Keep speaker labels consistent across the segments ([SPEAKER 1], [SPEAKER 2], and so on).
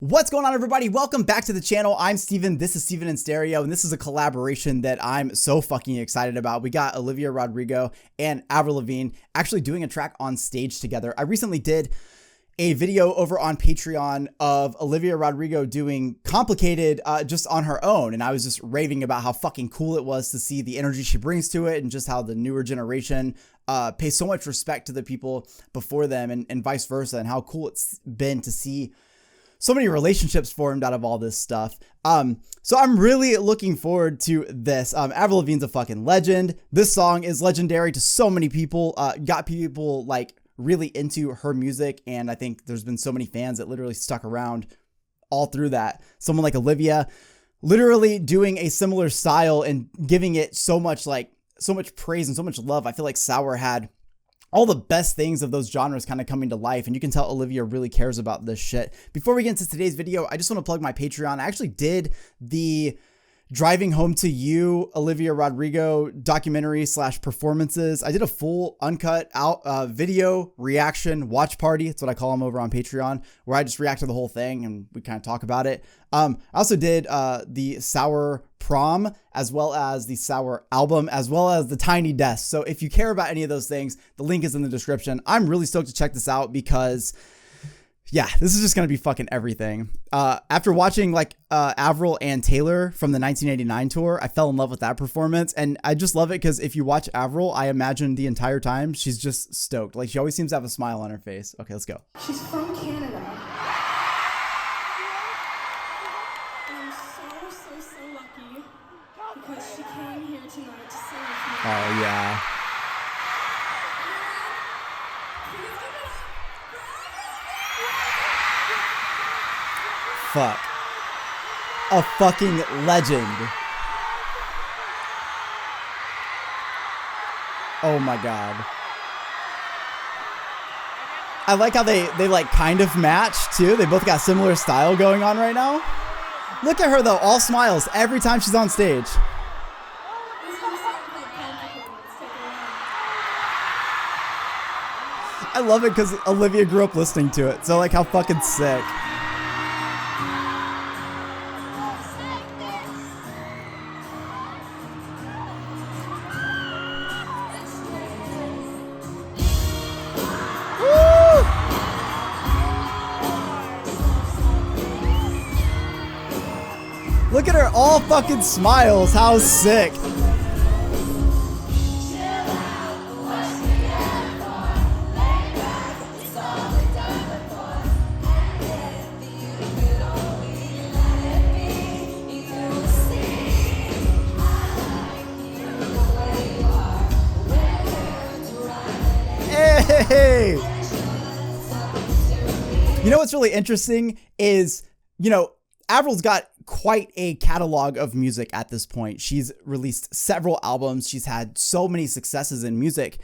[SPEAKER 1] What's going on, everybody? Welcome back to the channel. I'm Steven. This is Steven in Stereo, and this is a collaboration that I'm so fucking excited about. We got Olivia Rodrigo and Avril Lavigne actually doing a track on stage together. I recently did a video over on Patreon of Olivia Rodrigo doing Complicated just on her own, and I was just raving about how fucking cool it was to see the energy she brings to it and just how the newer generation pays so much respect to the people before them and vice versa, and how cool it's been to see so many relationships formed out of all this stuff. So I'm really looking forward to this. Avril Lavigne's a fucking legend. This song is legendary to so many people, got people like really into her music. And I think there's been so many fans that literally stuck around all through that. Someone like Olivia literally doing a similar style and giving it so much praise and so much love. I feel like Sour had all the best things of those genres kind of coming to life, and you can tell Olivia really cares about this shit. Before we get into today's video, I just want to plug my Patreon. I actually did the Driving Home to You Olivia Rodrigo documentary / performances. I did a full uncut out video reaction watch party. That's what I call them over on Patreon, where I just react to the whole thing and we kind of talk about it. I also did the Sour Prom, as well as the Sour album, as well as the Tiny Desk. So if you care about any of those things, the link is in the description. I'm really stoked to check this out because yeah, this is just going to be fucking everything. After watching like Avril and Taylor from the 1989 tour, I fell in love with that performance. And I just love it because if you watch Avril, I imagine the entire time she's just stoked. Like, she always seems to have a smile on her face. Okay, let's go.
[SPEAKER 2] She's from Canada. And I'm so lucky because she came here tonight to sing with me.
[SPEAKER 1] Oh, yeah. Fuck. A fucking legend. Oh my god. I like how they like kind of match too. They both got similar style going on right now. Look at her though, all smiles every time she's on stage. I love it because Olivia grew up listening to it. So like, how fucking sick. Look at her, all fucking smiles. How sick. Hey! You know what's really interesting is, Avril's got quite a catalog of music at this point. She's released several albums. She's had so many successes in music.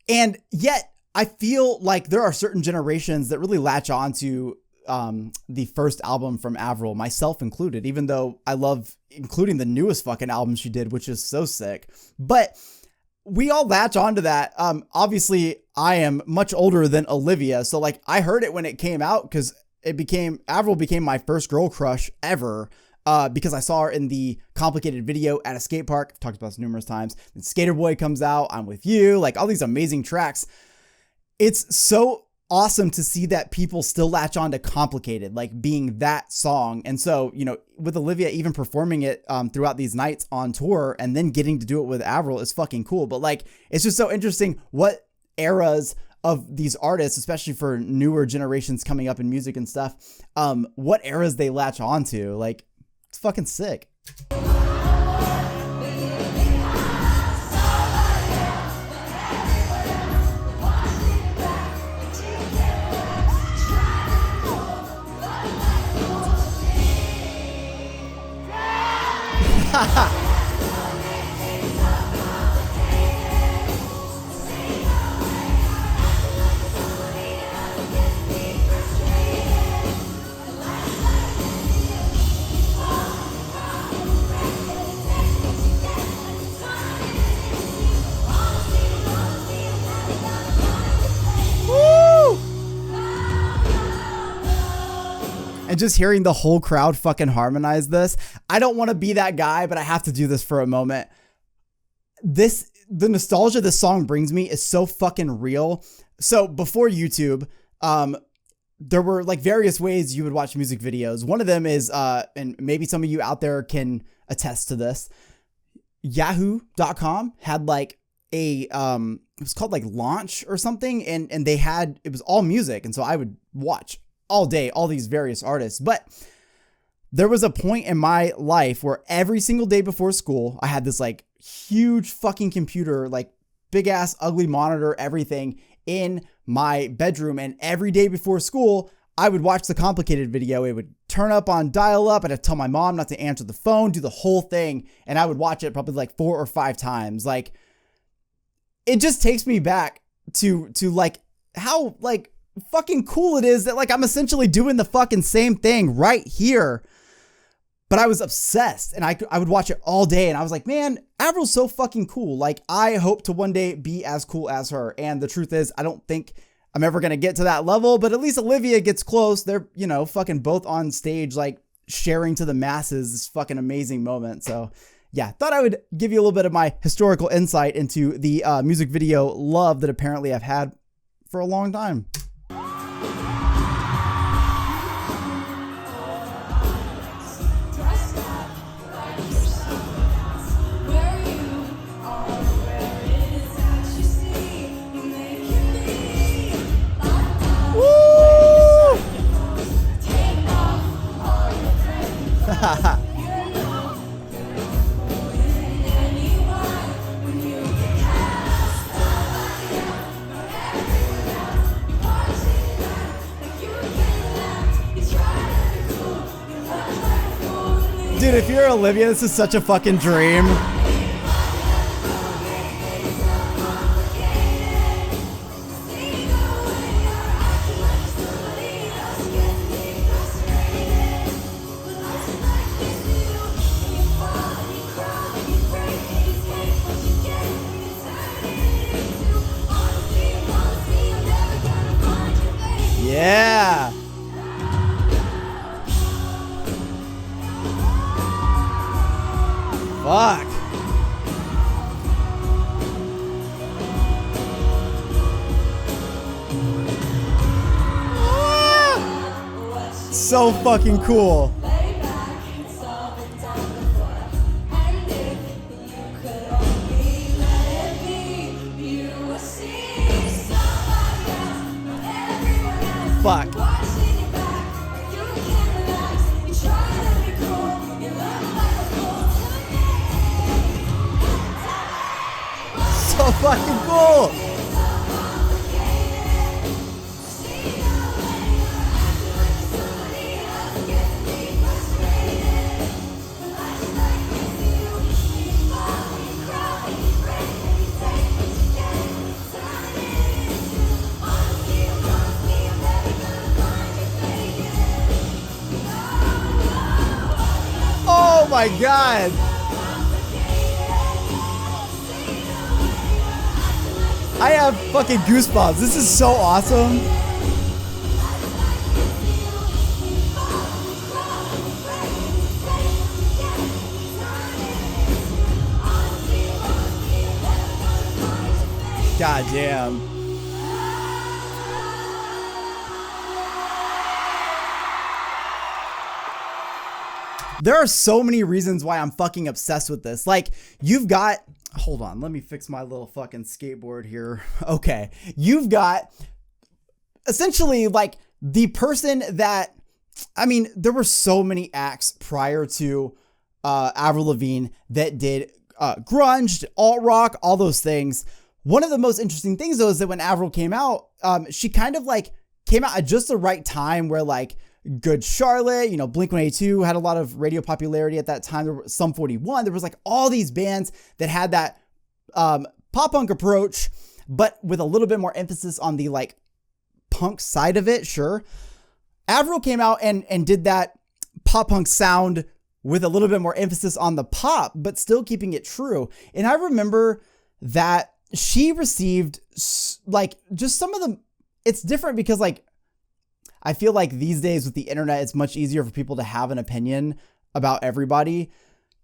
[SPEAKER 1] And yet I feel like there are certain generations that really latch on to the first album from Avril, myself included, even though I love including the newest fucking album she did, which is so sick. But we all latch onto that. Obviously I am much older than Olivia. So like, I heard it when it came out because Avril became my first girl crush ever because I saw her in the Complicated video at a skate park. I've talked about this numerous times. And Skater Boy comes out, I'm With You, like all these amazing tracks. It's so awesome to see that people still latch on to Complicated, like being that song. And so, with Olivia even performing it throughout these nights on tour and then getting to do it with Avril is fucking cool. But like, it's just so interesting what eras of these artists, especially for newer generations coming up in music and stuff, what eras they latch onto. Like, it's fucking sick. and just hearing the whole crowd fucking harmonize this. I don't want to be that guy, but I have to do this for a moment. The nostalgia this song brings me is so fucking real. So before YouTube, there were like various ways you would watch music videos. One of them is, and maybe some of you out there can attest to this, yahoo.com had like it was called like Launch or something. And it was all music. And so I would watch all day, all these various artists. But there was a point in my life where every single day before school, I had this like huge fucking computer, like big ass ugly monitor, everything in my bedroom. And every day before school, I would watch the complicated video. It would turn up on dial up. I'd have to tell my mom not to answer the phone, do the whole thing. And I would watch it probably like 4 or 5 times. Like, it just takes me back to like how like fucking cool it is that like I'm essentially doing the fucking same thing right here. But I was obsessed and I would watch it all day. And I was like, man, Avril's so fucking cool. Like, I hope to one day be as cool as her. And the truth is, I don't think I'm ever going to get to that level, but at least Olivia gets close. They're, you know, fucking both on stage, like sharing to the masses this fucking amazing moment. So yeah, thought I would give you a little bit of my historical insight into the music video love that apparently I've had for a long time. Dude, if you're Olivia, this is such a fucking dream. Yeah. Fuck. So fucking cool. Fuck. So fucking cool. Oh my God. I have fucking goosebumps. This is so awesome. God damn. There are so many reasons why I'm fucking obsessed with this. Like, you've got, hold on, let me fix my little fucking skateboard here. Okay. You've got essentially like the person that, I mean, there were so many acts prior to Avril Lavigne that did grunge, alt rock, all those things. One of the most interesting things though is that when Avril came out, she kind of like came out at just the right time where like Good Charlotte, you know, Blink-182 had a lot of radio popularity at that time. There were Sum 41. There was like all these bands that had that pop punk approach, but with a little bit more emphasis on the like punk side of it. Sure. Avril came out and did that pop punk sound with a little bit more emphasis on the pop, but still keeping it true. And I remember that she received like just some of the, it's different because like, I feel like these days with the internet, it's much easier for people to have an opinion about everybody.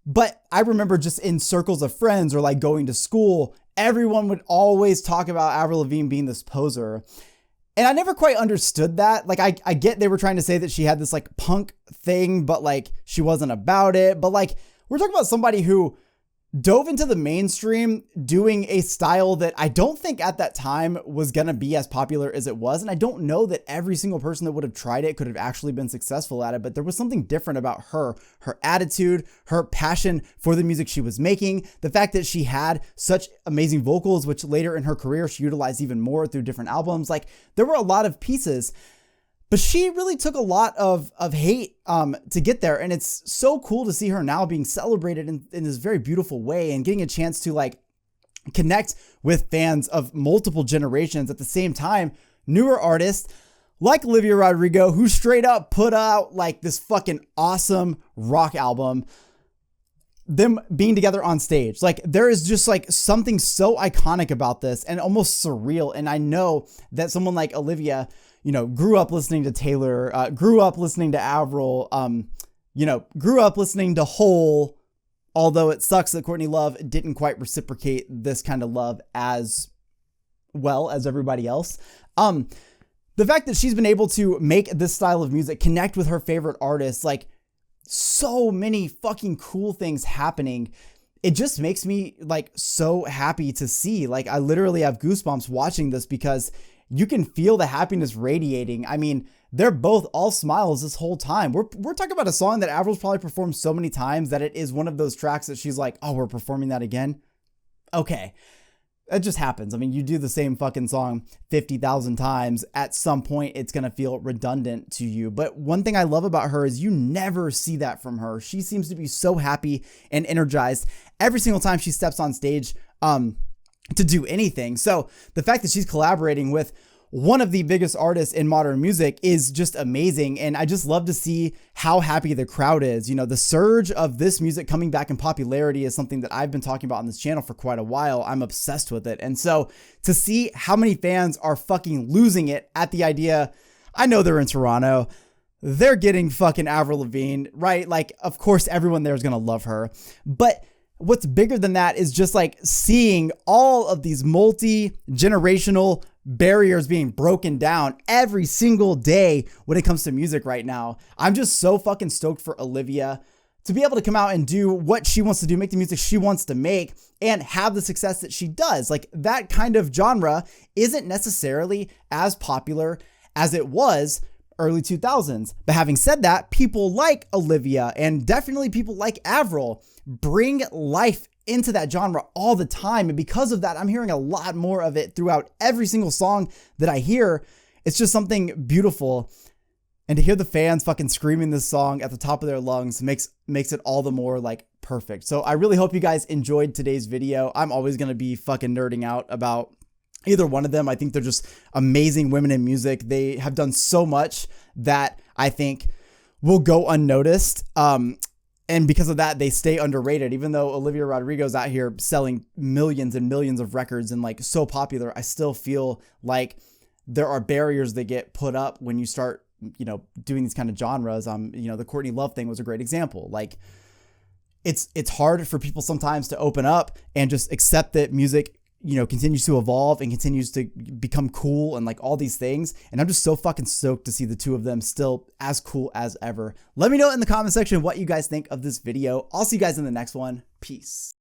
[SPEAKER 1] But I remember just in circles of friends or like going to school, everyone would always talk about Avril Lavigne being this poser. And I never quite understood that. Like, I get they were trying to say that she had this like punk thing, but like she wasn't about it. But like, we're talking about somebody who dove into the mainstream doing a style that I don't think at that time was going to be as popular as it was. And I don't know that every single person that would have tried it could have actually been successful at it, but there was something different about her attitude, her passion for the music she was making, the fact that she had such amazing vocals, which later in her career, she utilized even more through different albums. Like, there were a lot of pieces. But she really took a lot of hate to get there. And it's so cool to see her now being celebrated in this very beautiful way and getting a chance to like connect with fans of multiple generations. At the same time, newer artists like Olivia Rodrigo, who straight up put out like this fucking awesome rock album, them being together on stage. Like, there is just like something so iconic about this and almost surreal. And I know that someone like Olivia, you know, grew up listening to Taylor, grew up listening to Avril, you know, grew up listening to Hole, although it sucks that Courtney Love didn't quite reciprocate this kind of love as well as everybody else. The fact that she's been able to make this style of music, connect with her favorite artists, like so many fucking cool things happening. It just makes me like so happy to see. Like, I literally have goosebumps watching this because you can feel the happiness radiating. I mean, they're both all smiles this whole time. We're talking about a song that Avril's probably performed so many times that it is one of those tracks that she's like, oh, we're performing that again? Okay. It just happens. I mean, you do the same fucking song 50,000 times. At some point, it's going to feel redundant to you. But one thing I love about her is you never see that from her. She seems to be so happy and energized every single time she steps on stage to do anything. So the fact that she's collaborating with one of the biggest artists in modern music is just amazing. And I just love to see how happy the crowd is. You know, the surge of this music coming back in popularity is something that I've been talking about on this channel for quite a while. I'm obsessed with it. And so to see how many fans are fucking losing it at the idea, I know they're in Toronto, they're getting fucking Avril Lavigne, right? Like, of course, everyone there is going to love her. But what's bigger than that is just like seeing all of these multi-generational barriers being broken down every single day when it comes to music right now. I'm just so fucking stoked for Olivia to be able to come out and do what she wants to do, make the music she wants to make, and have the success that she does. Like, that kind of genre isn't necessarily as popular as it was early 2000s. But having said that, people like Olivia and definitely people like Avril bring life into that genre all the time. And because of that, I'm hearing a lot more of it throughout every single song that I hear. It's just something beautiful. And to hear the fans fucking screaming this song at the top of their lungs makes it all the more like perfect. So I really hope you guys enjoyed today's video. I'm always going to be fucking nerding out about either one of them. I think they're just amazing women in music. They have done so much that I think will go unnoticed. And because of that, they stay underrated. Even though Olivia Rodrigo's out here selling millions and millions of records and like so popular, I still feel like there are barriers that get put up when you start, you know, doing these kind of genres. You know, the Courtney Love thing was a great example. Like, it's hard for people sometimes to open up and just accept that music, you know, continues to evolve and continues to become cool and like all these things. And I'm just so fucking stoked to see the two of them still as cool as ever. Let me know in the comment section what you guys think of this video. I'll see you guys in the next one. Peace.